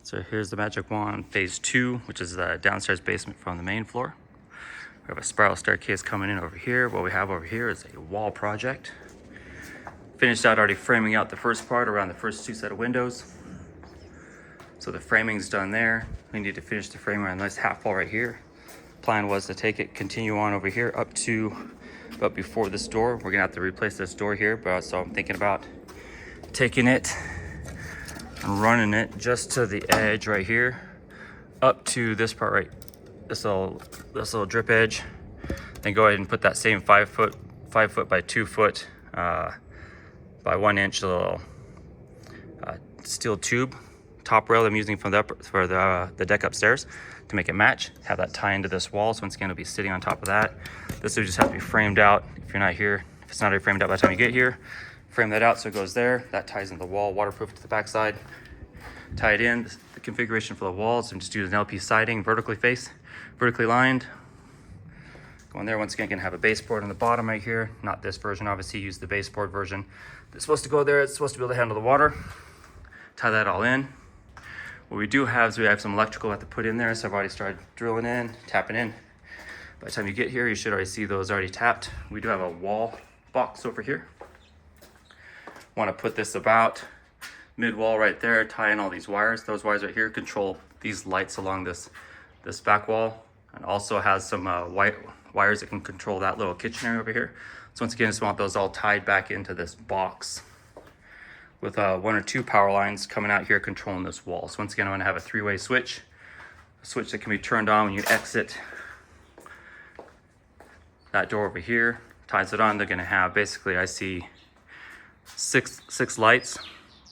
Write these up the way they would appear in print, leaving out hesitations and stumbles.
So here's the magic wand, phase 2, which is the downstairs basement from the main floor. We have a spiral staircase coming in over here. What we have over here is a wall project. Finished out already framing out the first part around the first 2 set of windows. So the framing's done there. We need to finish the frame around this half wall right here. Plan was to take it, continue on over here up to about before this door. We're gonna have to replace this door here, but so I'm thinking about taking it and running it just to the edge right here, up to this part right, this little drip edge. Then go ahead and put that same 5 foot by 2 foot by 1 inch little steel tube top rail I'm using for the deck upstairs to make it match. Have that tie into this wall. So once again, it'll be sitting on top of that. This will just have to be framed out if you're not here. If it's not already framed out by the time you get here, frame that out so it goes there. That ties into the wall, waterproof to the backside. Tie it in. The configuration for the walls, and just use an LP siding, vertically lined. Going there, once again, gonna have a baseboard on the bottom right here. Not this version, obviously, use the baseboard version. It's supposed to go there. It's supposed to be able to handle the water. Tie that all in. What we do have is we have some electrical I have to put in there, so I've already started drilling in, tapping in. By the time you get here, you should already see those already tapped. We do have a wall box over here. Want to put this about mid-wall right there, tie in all these wires. Those wires right here control these lights along this back wall, and also has some white wires that can control that little kitchen area over here. So once again, I just want those all tied back into this box with 1 or 2 power lines coming out here controlling this wall. So once again, I'm gonna have a 3-way switch, a switch that can be turned on when you exit that door over here. Ties it on. They're gonna have, basically, I see six lights.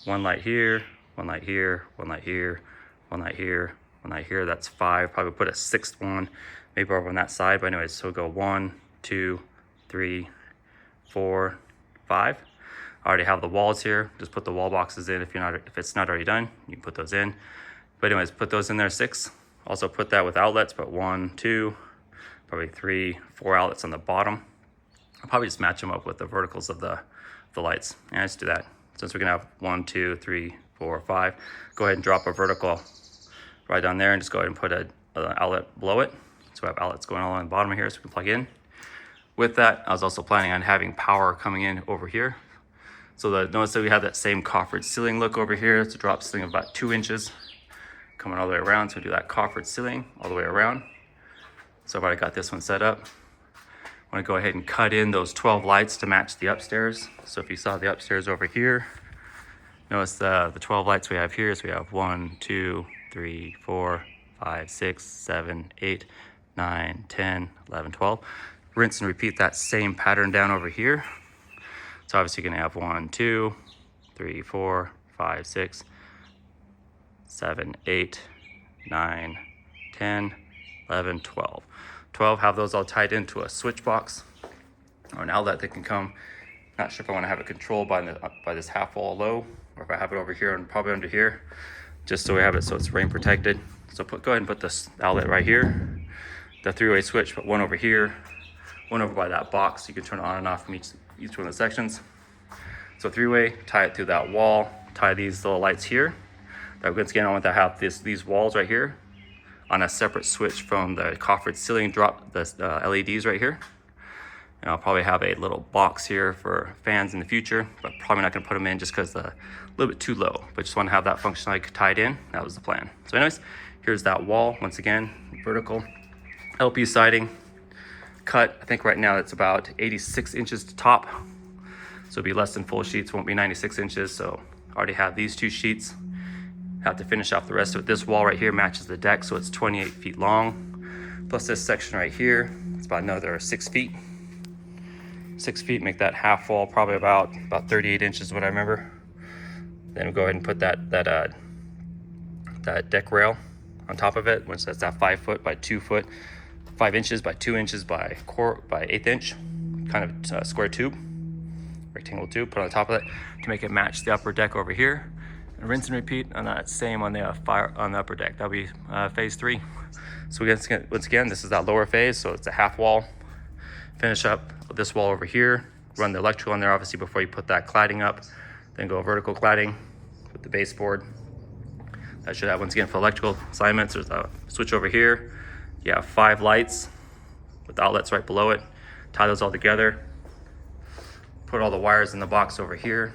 1 light here, 1 light here, 1 light here, 1 light here, 1 light here. That's 5. Probably put a 6th one maybe over on that side. But anyways, so go 1, 2, 3, 4, 5. I already have the walls here. Just put the wall boxes in. If it's not already done, you can put those in. But anyways, put those in there, 6. Also put that with outlets, but 1, 2, probably 3, 4 outlets on the bottom. I'll probably just match them up with the verticals of the lights. And let's do that. Since we're gonna have 1, 2, 3, 4, 5, go ahead and drop a vertical right down there and just go ahead and put an outlet below it. So we have outlets going all along the bottom of here so we can plug in. With that, I was also planning on having power coming in over here. So notice that we have that same coffered ceiling look over here. It's a drop ceiling of about 2 inches coming all the way around. So we do that coffered ceiling all the way around. So I've already got this one set up. I want to go ahead and cut in those 12 lights to match the upstairs. So if you saw the upstairs over here, notice the 12 lights we have here. So we have 1, 2, 3, 4, 5, 6, 7, 8, 9, 10, 11, 12. Rinse and repeat that same pattern down over here. So obviously you're gonna have 1, 2, 3, 4, 5, 6, 7, 8, 9, 10, 11, 12. 12, have those all tied into a switch box or an outlet that can come. Not sure if I want to have it controlled by this half wall low, or if I have it over here and probably under here, just so we have it so it's rain protected. So go ahead and put this outlet right here, the 3-way switch, put 1 over here, 1 over by that box. You can turn it on and off from each one of the sections. So 3-way, tie it through that wall, tie these little lights here. Once again, I want to have these walls right here on a separate switch from the coffered ceiling, drop the LEDs right here. And I'll probably have a little box here for fans in the future, but probably not gonna put them in just because a little bit too low, but just want to have that function like tied in. That was the plan. So anyways, here's that wall. Once again, vertical LP siding, cut. I think right now it's about 86 inches to top. So it'll be less than full sheets, won't be 96 inches. So I already have these 2 sheets. Have to finish off the rest of it. This wall right here matches the deck, so it's 28 feet long. Plus this section right here, it's about another 6 feet. 6 feet, make that half wall probably about 38 inches, what I remember. Then we'll go ahead and put that deck rail on top of it, which that's that 5 foot by 2 foot, 5 inches by 2 inches by 1/8 inch, kind of square tube, rectangle tube, put on the top of it to make it match the upper deck over here. And rinse and repeat on that same on the upper deck. That'll be phase 3. So once again, this is that lower phase, so it's a half wall. Finish up this wall over here. Run the electrical in there, obviously, before you put that cladding up. Then go vertical cladding with the baseboard. That should have, once again, for electrical assignments, there's a switch over here. You have 5 lights with outlets right below it. Tie those all together. Put all the wires in the box over here.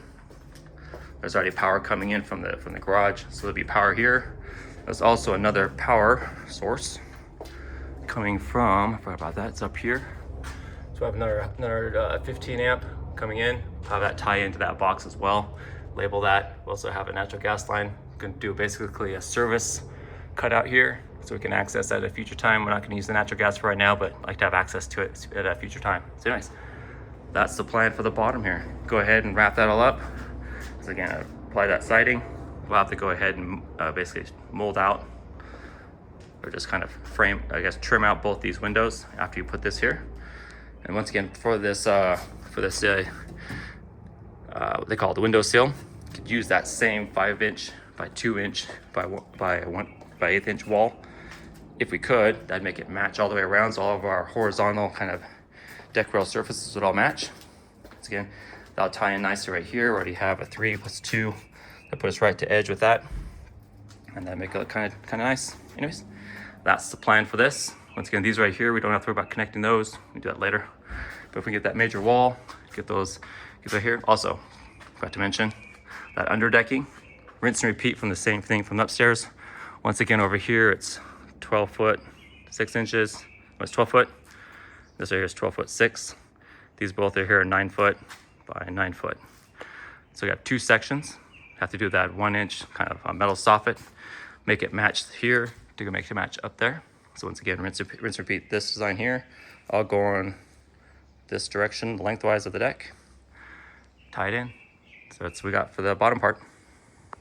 There's already power coming in from the garage, so there'll be power here. There's also another power source coming from, I forgot about that, it's up here. So I have another 15 amp coming in. Have that tie into that box as well. Label that. We also have a natural gas line. Going to do basically a service cutout here, so we can access that at a future time. We're not going to use the natural gas for right now, but I'd like to have access to it at a future time. So anyways, that's the plan for the bottom here. Go ahead and wrap that all up. So again, apply that siding. We'll have to go ahead and basically mold out, or just kind of frame, I guess, trim out both these windows after you put this here. And once again, for this, they call it the window sill. You could use that same 5" by 2" by 1/8 inch wall. If we could, that'd make it match all the way around, so all of our horizontal kind of deck rail surfaces would all match. Once again, that'll tie in nicely right here. We already have a 3 + 2 that put us right to edge with that, and that make it look kind of nice. Anyways, that's the plan for this. Once again, these right here, we don't have to worry about connecting those. We do that later. But if we get that major wall, get right here. Also, forgot to mention that underdecking, rinse and repeat from the same thing from upstairs. Once again, over here, it's 12 foot 6 inches. Well, it's 12 foot. This right here is 12 foot 6. These both are here are 9 foot by 9 foot. So we got 2 sections. Have to do that 1 inch kind of metal soffit, make it match here to make it match up there. So once again, rinse, repeat this design here. I'll go on this direction lengthwise of the deck. Tie it in. So that's what we got for the bottom part.